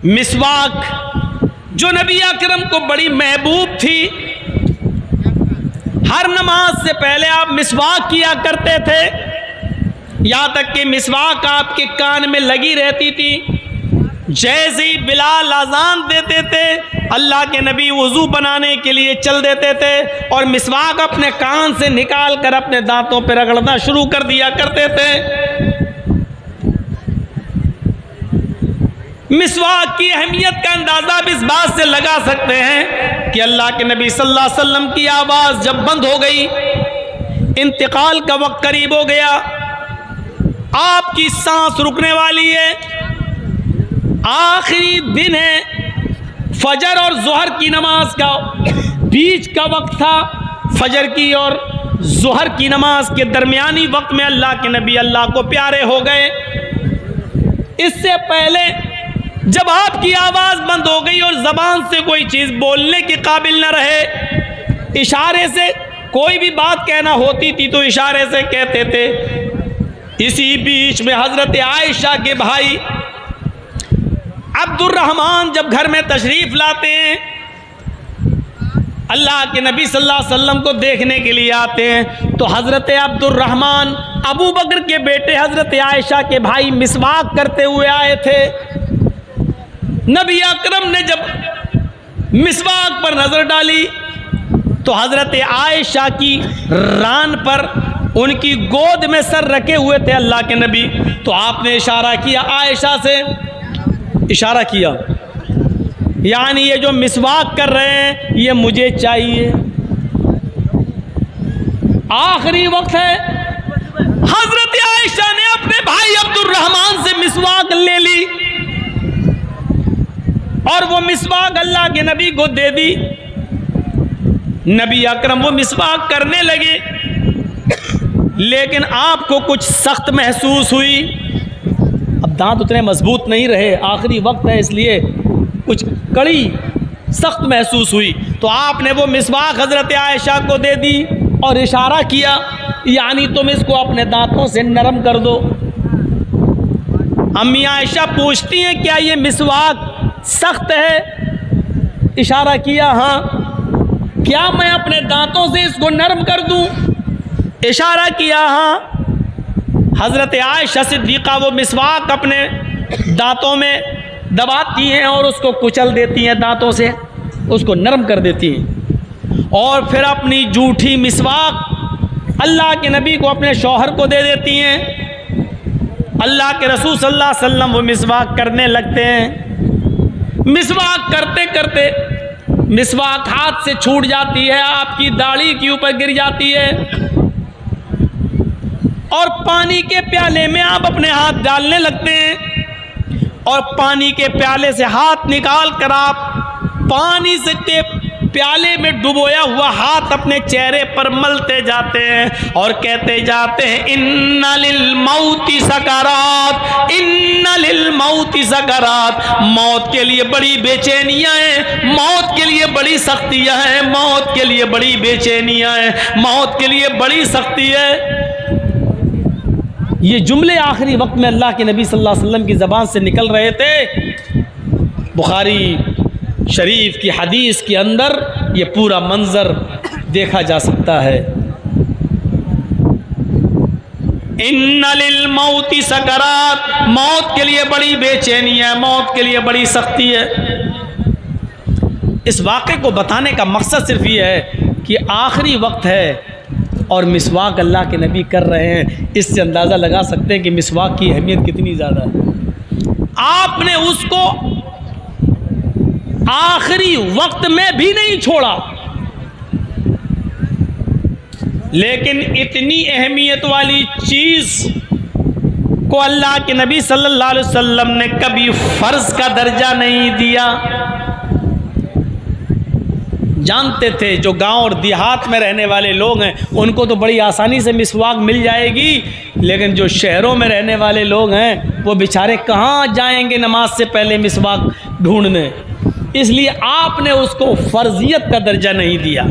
मिसवाक जो नबी अकरम को बड़ी महबूब थी, हर नमाज से पहले आप मिसवाक किया करते थे, यहाँ तक कि मिसवाक आपके कान में लगी रहती थी। जैसे ही बिलाल अजान देते थे, अल्लाह के नबी वज़ू बनाने के लिए चल देते थे और मिसवाक अपने कान से निकाल कर अपने दांतों पर रगड़ना शुरू कर दिया करते थे। मिसवाक की अहमियत का अंदाज़ा आप इस बात से लगा सकते हैं कि अल्लाह के नबी सल्लल्लाहु अलैहि वसल्लम की आवाज़ जब बंद हो गई, इंतकाल का वक्त करीब हो गया, आपकी सांस रुकने वाली है, आखिरी दिन है, फजर और ज़ोहर की नमाज का बीच का वक्त था। फजर की और ज़ोहर की नमाज के दरमियानी वक्त में अल्लाह के नबी अल्लाह को प्यारे हो गए। इससे पहले जब आपकी आवाज़ बंद हो गई और ज़बान से कोई चीज़ बोलने के काबिल न रहे, इशारे से कोई भी बात कहना होती थी तो इशारे से कहते थे। इसी बीच में हज़रत आयशा के भाई अब्दुर्रहमान जब घर में तशरीफ़ लाते हैं, अल्लाह के नबी सल्लल्लाहु अलैहि वसल्लम को देखने के लिए आते हैं, तो हज़रत अब्दुर्रहमान अबू बकर के बेटे हज़रत आयशा के भाई मिसवाक करते हुए आए थे। नबी अकरम ने जब मिसवाक पर नज़र डाली तो हज़रत आयशा की रान पर उनकी गोद में सर रखे हुए थे अल्लाह के नबी। तो आपने इशारा किया, आयशा से इशारा किया, यानी ये जो मिसवाक कर रहे हैं ये मुझे चाहिए। आखिरी वक्त है, हज़रत आयशा ने अपने भाई अब्दुर्रहमान से मिसवाक ले ली और वो मिसवाक अल्लाह के नबी को दे दी। नबी अकरम वो मिसवाक करने लगे, लेकिन आपको कुछ सख्त महसूस हुई। अब दांत उतने मजबूत नहीं रहे, आखिरी वक्त है, इसलिए कुछ कड़ी सख्त महसूस हुई। तो आपने वो मिसवाक हज़रत आयशा को दे दी और इशारा किया, यानी तुम इसको अपने दांतों से नरम कर दो। अम्मी आयशा पूछती हैं, क्या ये मिसवाक सख्त है? इशारा किया, हाँ। क्या मैं अपने दांतों से इसको नरम कर दूं? इशारा किया, हाँ। हज़रत आयशा सिद्दीक़ा वो मिसवाक अपने दांतों में दबाती हैं और उसको कुचल देती हैं, दांतों से उसको नरम कर देती हैं और फिर अपनी जूठी मिसवाक अल्लाह के नबी को, अपने शौहर को दे देती हैं। अल्लाह के रसूल सल्लल्लाहु अलैहि वसल्लम वो मिसवाक करने लगते हैं। मिसवाक करते करते मिसवाक हाथ से छूट जाती है, आपकी दाढ़ी के ऊपर गिर जाती है और पानी के प्याले में आप अपने हाथ डालने लगते हैं और पानी के प्याले से हाथ निकाल कर आप पानी से प्याले में डुबोया हुआ हाथ अपने चेहरे पर मलते जाते हैं और कहते जाते हैं, इन्ना लिल मौति सकरात, इन्ना लिल मौति सकरात। मौत के लिए बड़ी बेचैनियां हैं, मौत के लिए बड़ी सख्तियां हैं, मौत के लिए बड़ी बेचैनियां हैं, मौत के लिए बड़ी सख्ती है। ये जुमले आखिरी वक्त में अल्लाह के नबी सल्लल्लाहु अलैहि वसल्लम की ज़बान से निकल रहे थे। बुखारी शरीफ की हदीस के अंदर ये पूरा मंजर देखा जा सकता है। इन्ना लिल मौति सकरात, मौत के लिए बड़ी बेचैनी है, मौत के लिए बड़ी सख्ती है। इस वाक़े को बताने का मकसद सिर्फ ये है कि आखिरी वक्त है और मिसवाक अल्लाह के नबी कर रहे हैं। इससे अंदाज़ा लगा सकते हैं कि मिसवाक की अहमियत कितनी ज़्यादा है। आपने उसको आखिरी वक्त में भी नहीं छोड़ा, लेकिन इतनी अहमियत वाली चीज़ को अल्लाह के नबी सल्लल्लाहु अलैहि वसल्लम ने कभी फ़र्ज़ का दर्जा नहीं दिया। जानते थे जो गांव और देहात में रहने वाले लोग हैं उनको तो बड़ी आसानी से मिसवाक मिल जाएगी, लेकिन जो शहरों में रहने वाले लोग हैं वो बेचारे कहाँ जाएंगे नमाज से पहले मिसवाक ढूंढने। इसलिए आपने उसको फ़र्जियत का दर्जा नहीं दिया,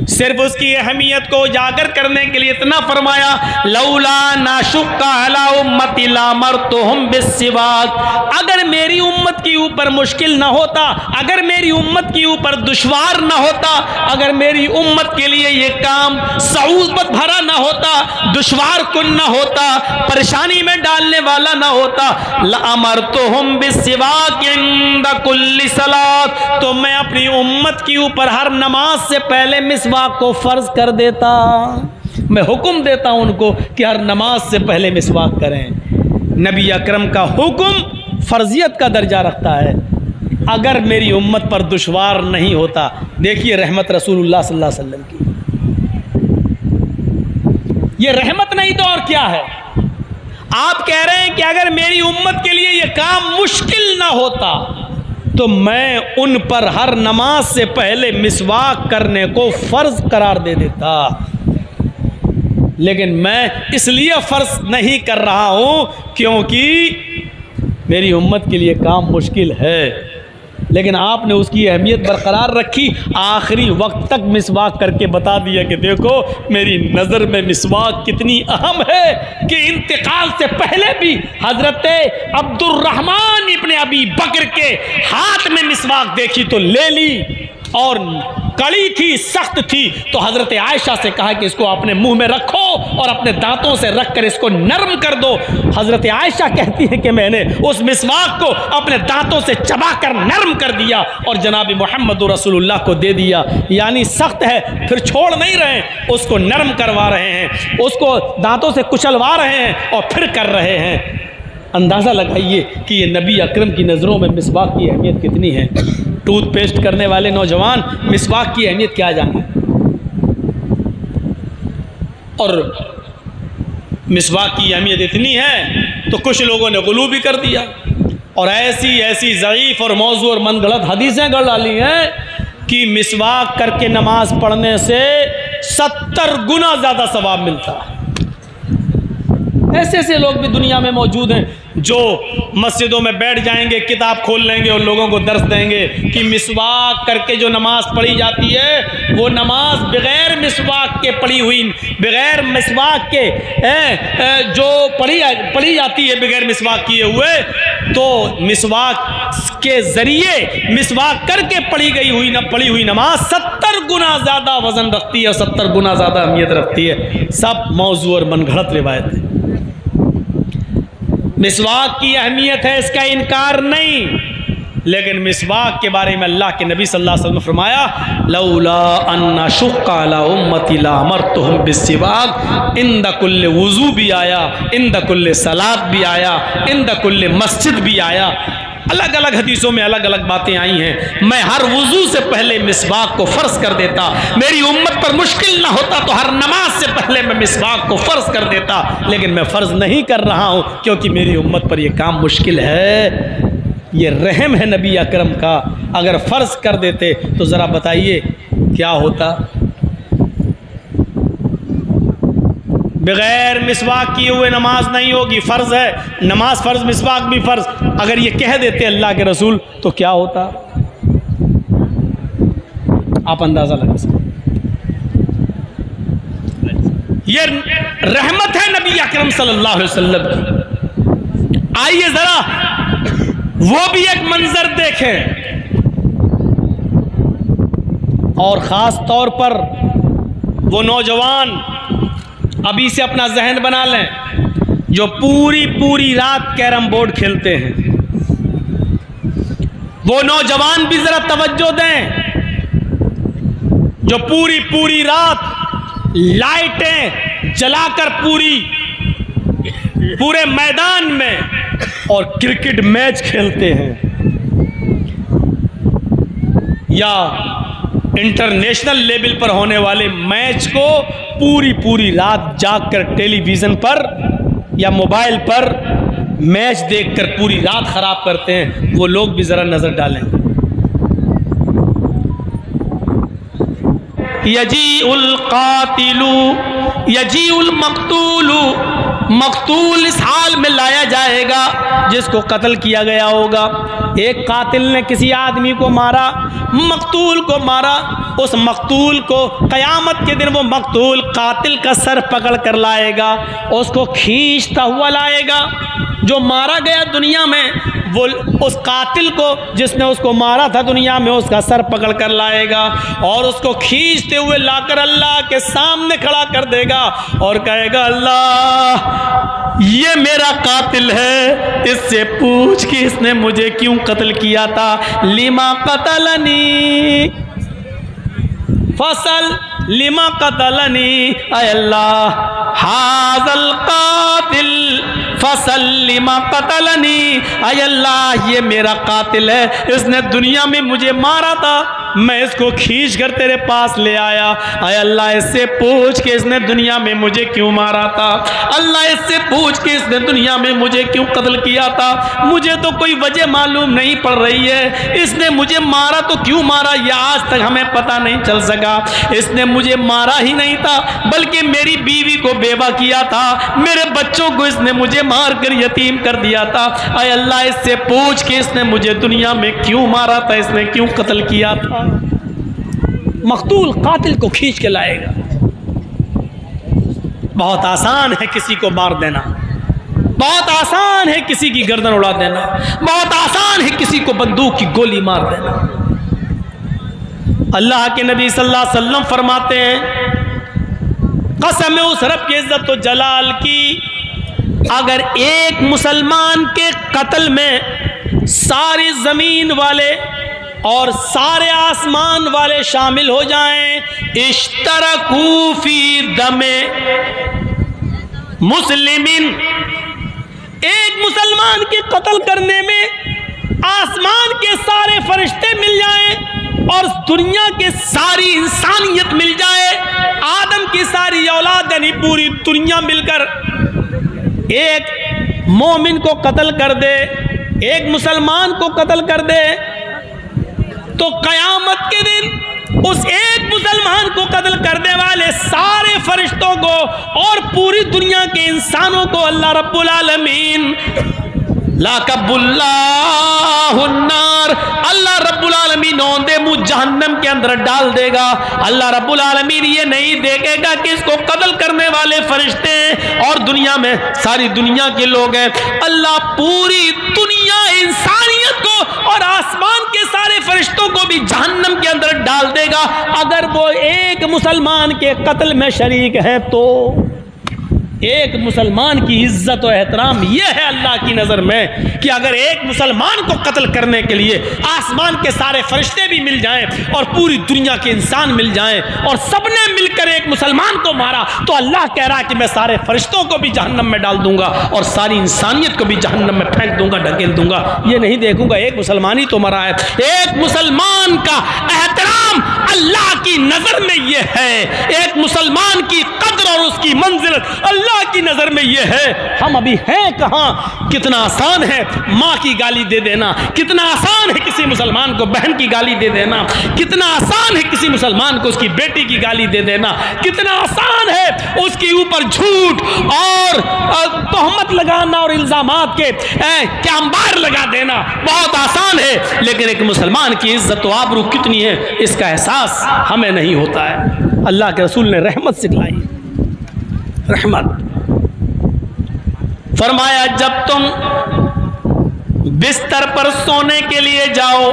सिर्फ उसकी अहमियत को उजागर करने के लिए इतना फरमाया, लौला नाशुक्का अला उम्मती लामरतुहुम बिस्सिवाक। अगर मेरी उम्मत उम्मत के ऊपर मुश्किल ना होता, अगर मेरी उम्मत के ऊपर दुश्वार ना होता, अगर मेरी उम्मत के लिए ये काम सऊबत भरा ना होता, दुश्वार कुन ना होता, परेशानी में डालने वाला ना होता, लअमरतुहुम बिस्सिवाक इंद कुल्ली सलात, तो मैं अपनी उम्मत के ऊपर हर नमाज से पहले मिसवाक को फर्ज कर देता। मैं हुक्म देता हूं उनको कि हर नमाज से पहले मिसवाक करें। नबी अकरम का हुक्म फर्जियत का दर्जा रखता है अगर मेरी उम्मत पर दुश्वार नहीं होता। देखिए रहमत रसूलुल्लाह सल्लल्लाहु अलैहि वसल्लम की, ये रहमत नहीं तो और क्या है। आप कह रहे हैं कि अगर मेरी उम्मत के लिए ये काम मुश्किल ना होता तो मैं उन पर हर नमाज से पहले मिसवाक करने को फर्ज करार दे देता, लेकिन मैं इसलिए फर्ज नहीं कर रहा हूं क्योंकि मेरी उम्मत के लिए काम मुश्किल है। लेकिन आपने उसकी अहमियत बरकरार रखी, आखिरी वक्त तक मिसवाक करके बता दिया कि देखो मेरी नज़र में मिसवाक कितनी अहम है कि इंतकाल से पहले भी हज़रत अब्दुर्रहमान इब्ने अबी बकर के हाथ में मिसवाक देखी तो ले ली, और कड़ी थी, सख्त थी, तो हज़रत आयशा से कहा कि इसको अपने मुंह में रखो और अपने दांतों से रखकर इसको नरम कर दो। हज़रत आयशा कहती है कि मैंने उस मिसवाक को अपने दांतों से चबाकर नरम कर दिया और जनाब मोहम्मद रसूलुल्लाह को दे दिया। यानी सख्त है फिर छोड़ नहीं रहे, उसको नरम करवा रहे हैं, उसको दांतों से कुचलवा रहे हैं और फिर कर रहे हैं। अंदाज़ा लगाइए कि ये नबी अकरम की नज़रों में मिसवाक की अहमियत कितनी है। टूथपेस्ट करने वाले नौजवान मिसवाक की अहमियत क्या जाने, और मिसवाक की अहमियत इतनी है तो कुछ लोगों ने गुलू भी कर दिया और ऐसी ऐसी ज़ईफ़ और मौजू और मनगढ़ंत हदीसें गढ़ डाली हैं कि मिसवाक करके नमाज पढ़ने से 70 गुना ज़्यादा सवाब मिलता है। ऐसे ऐसे लोग भी दुनिया में मौजूद हैं जो मस्जिदों में बैठ जाएंगे, किताब खोल लेंगे और लोगों को दर्स देंगे कि मिसवाक करके जो नमाज पढ़ी जाती है वो नमाज बग़ैर मिसवाक के पढ़ी हुई, बग़ैर मिसवाक के जो पढ़ी जाती है बग़ैर मिसवाक किए हुए, तो मिसवाक के ज़रिए मिसवाक करके पढ़ी हुई नमाज 70 गुना ज़्यादा वज़न रखती है और 70 गुना ज़्यादा अहमियत रखती है। सब मौजू और मनगढ़ंत रिवायत है। मिसवाक की अहमियत है, इसका इनकार नहीं, लेकिन मिसवाक के बारे में अल्लाह के नबी सल्लल्लाहु अलैहि वसल्लम ने फरमाया लौला अन्ना शुक्का अला उम्मती लाअमरतुहुम बिस्सिवाक, इंद कुल्ले वुज़ू भी आया, इंद कुल्ले सलात भी आया, इंद कुल्ले मस्जिद भी आया। अलग अलग हदीसों में अलग अलग बातें आई हैं। मैं हर वुज़ू से पहले मिसवाक को फ़र्ज कर देता, मेरी उम्मत पर मुश्किल ना होता तो हर नमाज से पहले मैं मिसवाक को फ़र्ज कर देता, लेकिन मैं फ़र्ज नहीं कर रहा हूँ क्योंकि मेरी उम्मत पर यह काम मुश्किल है। ये रहम है नबी अकरम का, अगर फ़र्ज कर देते तो ज़रा बताइए क्या होता। बग़ैर मिसवाक किए हुए नमाज नहीं होगी, फ़र्ज़ है नमाज, फ़र्ज़ मिसवाक भी फ़र्ज़। अगर ये कह देते अल्लाह के रसूल तो क्या होता, आप अंदाज़ा लगा सकते। ये रहमत है नबी अकरम सल्लल्लाहु अलैहि वसल्लम की। आइए ज़रा वो भी एक मंजर देखें, और ख़ास तौर पर वो नौजवान अभी से अपना जहन बना लें जो पूरी पूरी रात कैरम बोर्ड खेलते हैं। वो नौजवान भी ज़रा तवज्जो दें जो पूरी पूरी रात लाइटें जलाकर पूरे मैदान में और क्रिकेट मैच खेलते हैं, या इंटरनेशनल लेवल पर होने वाले मैच को पूरी पूरी रात जागकर टेलीविज़न पर या मोबाइल पर मैच देखकर पूरी रात ख़राब करते हैं। वो लोग भी ज़रा नज़र डालें। यजीउल कातिलु यजीउल मक़तूलु, मक़तूल इस हाल में लाया जाएगा जिसको कत्ल किया गया होगा। एक कातिल ने किसी आदमी को मारा, मक़तूल को मारा, उस मकतूल को क़यामत के दिन, वो मकतूल कातिल का सर पकड़ कर लाएगा, उसको खींचता हुआ लाएगा। जो मारा गया दुनिया में, वो उस कातिल को जिसने उसको मारा था दुनिया में, उसका सर पकड़ कर लाएगा और उसको खींचते हुए लाकर अल्लाह के सामने खड़ा कर देगा और कहेगा, अल्लाह ये मेरा कातिल है, इससे पूछ कि इसने मुझे क्यों कत्ल किया था। लिमा कतलनी फसल लिमा कतलनी, अय अल्लाह हाज़ल कातिल फसल लिमा कतलनी, अय अल्लाह ये मेरा कातिल है, इसने दुनिया में मुझे मारा था, मैं इसको खींच कर तेरे पास ले आया। अय अल्लाह इससे पूछ के इसने दुनिया में मुझे क्यों मारा था। अल्लाह इससे पूछ के इसने दुनिया में मुझे क्यों कत्ल किया था। मुझे तो कोई वजह मालूम नहीं पड़ रही है, इसने मुझे मारा तो क्यों मारा यह आज तक हमें पता नहीं चल सका। इसने मुझे मारा ही नहीं था, बल्कि मेरी बीवी को बेवा किया था, मेरे बच्चों को इसने मुझे मार कर यतीम कर दिया था। अय अल्लाह इससे पूछ के इसने मुझे दुनिया में क्यों मारा था, इसने क्यों कत्ल किया था। मकतूल कातिल को खींच के लाएगा। बहुत आसान है किसी को मार देना, बहुत आसान है किसी की गर्दन उड़ा देना, बहुत आसान है किसी को बंदूक की गोली मार देना। अल्लाह के नबी सल्लल्लाहु अलैहि वसल्लम फरमाते हैं, कसम है उस रब के इज्जत व जलाल की, अगर एक मुसलमान के कत्ल में सारी ज़मीन वाले और सारे आसमान वाले शामिल हो जाएं, इश्तरकू फी दमे मुस्लिमिन, एक मुसलमान के कत्ल करने में आसमान के सारे फरिश्ते मिल जाएं और दुनिया के सारी इंसानियत मिल जाए, आदम की सारी औलाद यानी पूरी दुनिया मिलकर एक मोमिन को कत्ल कर दे, एक मुसलमान को कत्ल कर दे, तो क़यामत के दिन उस एक मुसलमान को कत्ल करने वाले सारे फरिश्तों को और पूरी दुनिया के इंसानों को अल्लाह रब्बुल आलमीन लाकबुल्लाहुन्नार, अल्लाह रब्बुल आलमीन औंधे मुँह जहन्नम के अंदर डाल देगा। अल्लाह रब्बुल आलमीन ये नहीं देखेगा कि इसको कत्ल करने वाले फरिश्ते और दुनिया में सारी दुनिया के लोग हैं। अल्लाह पूरी दुनिया इंसानियत को और आसमान के सारे फरिश्तों को भी जहन्नम के अंदर डाल देगा अगर वो एक मुसलमान के कत्ल में शरीक है। तो एक मुसलमान की इज्जत और एहतराम यह है अल्लाह की नज़र में कि अगर एक मुसलमान को कत्ल करने के लिए आसमान के सारे फरिश्ते भी मिल जाएं और पूरी दुनिया के इंसान मिल जाएं और सबने मिलकर एक मुसलमान को मारा, तो अल्लाह कह रहा है कि मैं सारे फरिश्तों को भी जहन्नम में डाल दूंगा और सारी इंसानियत को भी जहन्नम में फेंक दूंगा, ढकेल दूंगा। ये नहीं देखूंगा एक मुसलमान ही तो मरा है। एक मुसलमान का एहतराम अल्लाह की नज़र में ये है, एक मुसलमान की कद्र और उसकी मंजिलत अल्लाह की नजर में यह है। हम अभी हैं कहां। कितना आसान है मां की गाली दे देना, कितना आसान है किसी मुसलमान को बहन की गाली दे देना, कितना आसान है किसी मुसलमान को उसकी बेटी की गाली दे देना, कितना आसान है उसके ऊपर झूठ और तोहमत लगाना और इल्जामात के क्या अंबार लगा देना, बहुत आसान है। लेकिन एक मुसलमान की इज्जत व आबरू कितनी है इसका एहसास हमें नहीं होता है। अल्लाह के रसूल ने रहमत सिखलाई, रहमत फरमाया, जब तुम बिस्तर पर सोने के लिए जाओ,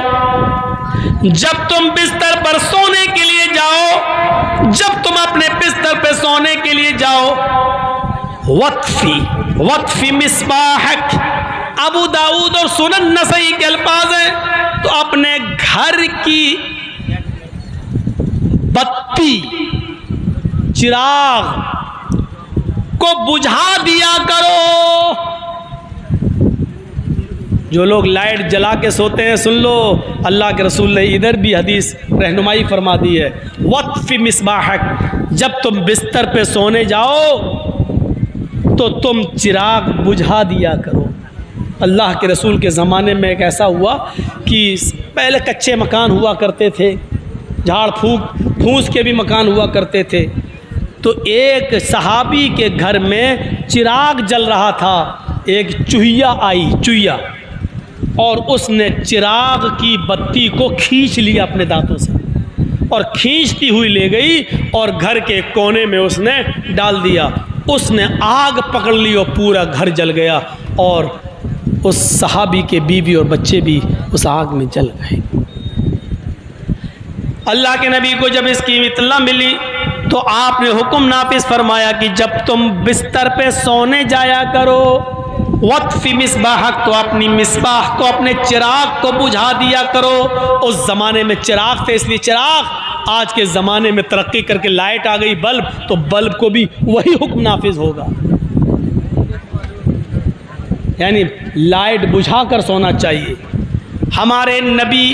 जब तुम बिस्तर पर सोने के लिए जाओ, जब तुम अपने बिस्तर पर सोने के लिए जाओ, वत्फी मिस्बाहक, अबू दाऊद और सुनन नसई के अल्फाज हैं, तो अपने घर की बत्ती चिराग को बुझा दिया करो। जो लोग लाइट जला के सोते हैं, सुन लो अल्लाह के रसूल ने इधर भी हदीस रहनुमाई फरमा दी है, वत्फी मिस्बाहक, जब तुम बिस्तर पे सोने जाओ तो तुम चिराग बुझा दिया करो। अल्लाह के रसूल के ज़माने में एक ऐसा हुआ कि पहले कच्चे मकान हुआ करते थे, झाड़ फूस के भी मकान हुआ करते थे, तो एक सहाबी के घर में चिराग जल रहा था, एक चूहिया आई, चूहिया, और उसने चिराग की बत्ती को खींच लिया अपने दांतों से और खींचती हुई ले गई और घर के कोने में उसने डाल दिया। उसने आग पकड़ ली और पूरा घर जल गया और उस सहाबी के बीवी और बच्चे भी उस आग में जल गए। अल्लाह के नबी को जब इसकी इत्तला मिली तो आपने हुक्म नाफिज फरमाया कि जब तुम बिस्तर पे सोने जाया करो, वत्फी मिसबाहक, तो अपनी मिसबाह को, अपने चिराग को बुझा दिया करो। उस ज़माने में चिराग थे, इसलिए चिराग, आज के ज़माने में तरक्की करके लाइट आ गई, बल्ब, तो बल्ब को भी वही हुक्म नाफिज होगा, यानी लाइट बुझा कर सोना चाहिए। हमारे नबी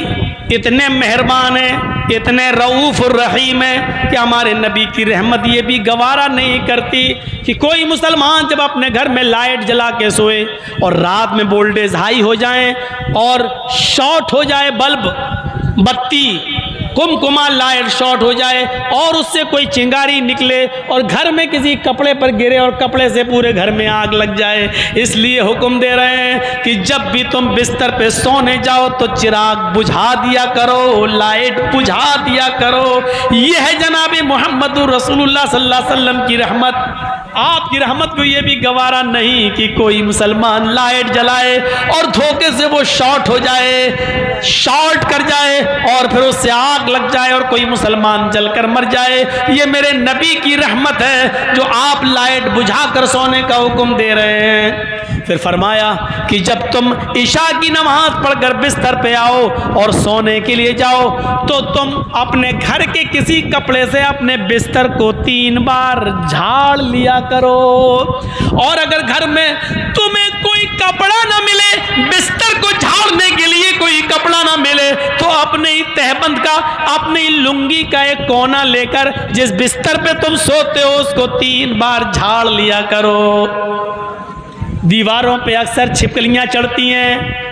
इतने मेहरबान हैं, इतने रऊफ़ और रहीम हैं कि हमारे नबी की रहमत ये भी गवारा नहीं करती कि कोई मुसलमान जब अपने घर में लाइट जला के सोए और रात में वोल्टेज हाई हो जाए और शॉर्ट हो जाए बल्ब, बत्ती, कुमकुमा लाइट शॉर्ट हो जाए और उससे कोई चिंगारी निकले और घर में किसी कपड़े पर गिरे और कपड़े से पूरे घर में आग लग जाए। इसलिए हुक्म दे रहे हैं कि जब भी तुम बिस्तर पे सोने जाओ तो चिराग बुझा दिया करो, लाइट बुझा दिया करो। यह है जनाब मोहम्मदुर रसूलुल्लाह सल्लल्लाहु अलैहि वसल्लम की रहमत। आपकी रहमत को यह भी गवारा नहीं कि कोई मुसलमान लाइट जलाए और धोखे से वो शॉर्ट हो जाए, शॉर्ट कर जाए और फिर उससे आग लग जाए और कोई मुसलमान जलकर मर जाए। ये मेरे नबी की रहमत है जो आप लाइट बुझाकर सोने का हुक्म दे रहे हैं। फिर फरमाया कि जब तुम इशा की नमाज पढ़कर बिस्तर पे आओ और सोने के लिए जाओ तो तुम अपने घर के किसी कपड़े से अपने बिस्तर को 3 बार झाड़ लिया करो। और अगर घर में तुम्हें कोई कपड़ा ना मिले, बिस्तर को झाड़ने के लिए कोई कपड़ा ना मिले, तो अपने ही तहबंद का, अपनी ही लुंगी का एक कोना लेकर जिस बिस्तर पे तुम सोते हो उसको 3 बार झाड़ लिया करो। दीवारों पे अक्सर छिपकलियां चढ़ती हैं,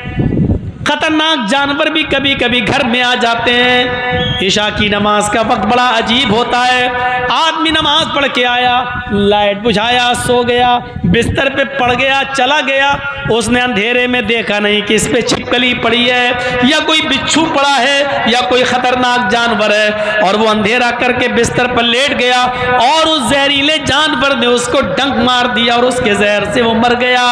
खतरनाक जानवर भी कभी कभी घर में आ जाते हैं। इशा की नमाज का वक्त बड़ा अजीब होता है। आदमी नमाज पढ़ के आया, लाइट बुझाया, सो गया, बिस्तर पे पड़ गया, चला गया, उसने अंधेरे में देखा नहीं कि इस पे छिपकली पड़ी है या कोई बिच्छू पड़ा है या कोई खतरनाक जानवर है, और वो अंधेरा करके बिस्तर पर लेट गया और उस जहरीले जानवर ने उसको डंक मार दिया और उसके जहर से वो मर गया।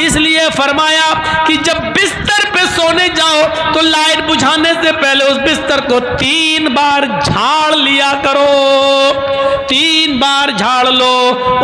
इसलिए फरमाया कि जब बिस्तर पे सोने जाओ तो लाइट बुझाने से पहले उस बिस्तर को 3 बार झाड़ लिया करो। 3 बार झाड़ लो,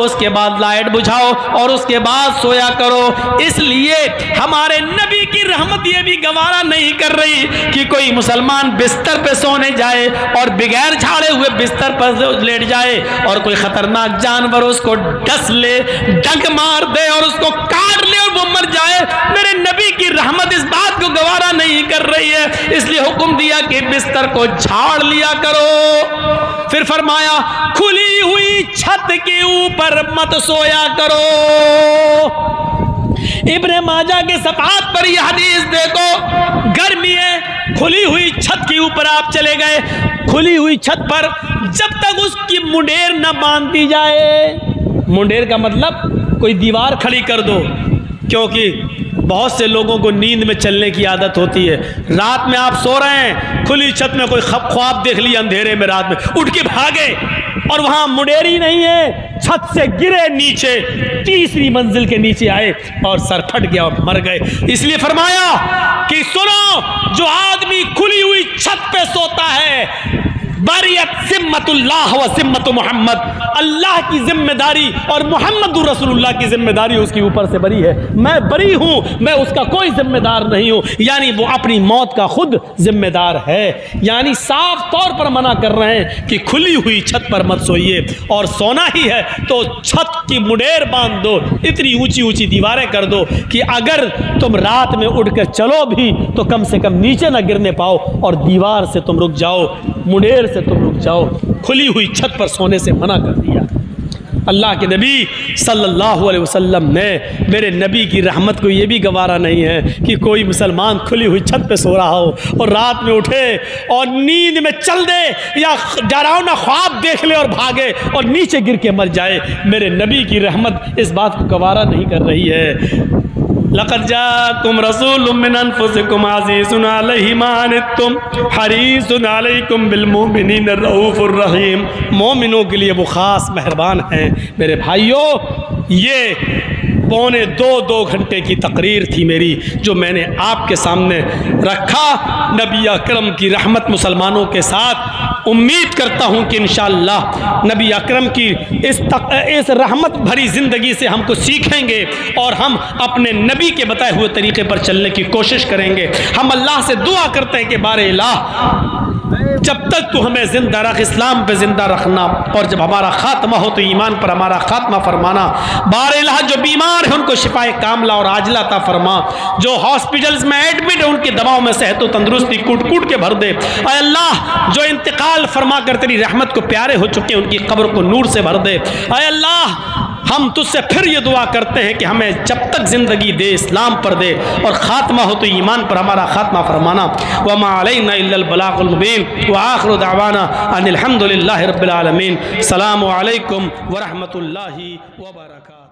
उसके बाद लाइट बुझाओ और उसके बाद सोया करो। इसलिए हमारे नबी की रहमत ये भी गवारा नहीं कर रही कि कोई मुसलमान बिस्तर पे सोने जाए और बगैर झाड़े हुए बिस्तर पर लेट जाए और कोई खतरनाक जानवर उसको डस ले, डंक मार दे और उसको काट ले और वो मर जाए। मेरे नबी की रहमत इस बात को गवारा नहीं कर रही है, इसलिए हुक्म दिया कि बिस्तर को झाड़ लिया करो। फिर फरमाया खुली हुई छत के ऊपर मत सोया करो। इब्ने माजा के सफात पर यह हदीस देखो, गर्मी है, खुली हुई छत के ऊपर आप चले गए, खुली हुई छत पर जब तक उसकी मुंडेर न बांध दी जाए, मुंडेर का मतलब कोई दीवार खड़ी कर दो, क्योंकि बहुत से लोगों को नींद में चलने की आदत होती है। रात में आप सो रहे हैं, खुली छत में कोई ख्वाब देख लिया अंधेरे में, रात में उठ के भागे और वहां मुंडेरी नहीं है, छत से गिरे नीचे, 3री मंजिल के नीचे आए और सर फट गया और मर गए। इसलिए फरमाया कि सुनो, जो आदमी खुली हुई छत पे सोता है, बरियत जिम्मतुल्लाह व जिम्मत मोहम्मद, अल्लाह की जिम्मेदारी और मोहम्मद रसूलुल्लाह की जिम्मेदारी उसके ऊपर से बरी है। मैं बरी हूँ, मैं उसका कोई जिम्मेदार नहीं हूँ, यानी वो अपनी मौत का खुद जिम्मेदार है। यानी साफ तौर पर मना कर रहे हैं कि खुली हुई छत पर मत सोइए, और सोना ही है तो छत की मुंडेर बांध दो, इतनी ऊंची ऊंची दीवारें कर दो कि अगर तुम रात में उठकर चलो भी तो कम से कम नीचे ना गिरने पाओ और दीवार से तुम रुक जाओ, मुंडेर से तुम रुक जाओ। खुली हुई छत पर सोने से मना कर दिया। अल्लाह के नबी सल्लल्लाहु अलैहि वसल्लम ने, मेरे नबी की रहमत को ये भी गवारा नहीं है कि कोई मुसलमान खुली हुई छत पे सो रहा हो और रात में उठे और नींद में चल दे या डरावना ख्वाब देख ले और भागे और नीचे गिर के मर जाए। मेरे नबी की रहमत इस बात को गवारा नहीं कर रही है। लक़द जाअकुम रसूलुम मिन अनफुसिकुम अज़ीज़ुन अलैहि मा अनित्तुम हरीसुन अलैकुम बिल मुमिनीन रऊफ़ुर रहीम। मोमिनों के लिए वो ख़ास मेहरबान हैं। मेरे भाइयों, ये पौने दो घंटे की तकरीर थी मेरी, जो मैंने आपके सामने रखा। नबी अकरम की रहमत मुसलमानों के साथ। उम्मीद करता हूँ कि इंशाअल्लाह नबी अकरम की इस रहमत भरी ज़िंदगी से हमको सीखेंगे और हम अपने नबी के बताए हुए तरीके पर चलने की कोशिश करेंगे। हम अल्लाह से दुआ करते हैं कि बारे इलाह, जब तक तू हमें जिंदा रख, इस्लाम पे जिंदा रखना, और जब हमारा खात्मा हो तो ईमान पर हमारा खात्मा फरमाना। बार इलाह, जो बीमार है उनको शिफाए कामला और आजला अता फरमा। जो हॉस्पिटल्स में एडमिट है उनकी दवाओं में सेहत और तंदुरुस्ती कूट कूट के भर दे। ऐ अल्लाह, जो इंतकाल फरमा कर तेरी रहमत को प्यारे हो चुके हैं उनकी कब्र को नूर से भर दे। ऐ अल्लाह, हम तुझसे फिर ये दुआ करते हैं कि हमें जब तक ज़िंदगी दे इस्लाम पर दे, और ख़ात्मा हो तो ईमान पर हमारा ख़ात्मा फरमाना। वमा अलैना इल्लल बलागुल मुबीन व आखिरु दावाना अनिल हम्दुलिल्लाहि रब्बिल आलमीन। अस्सलामु अलैकुम व रहमतुल्लाहि व बरकातुहू।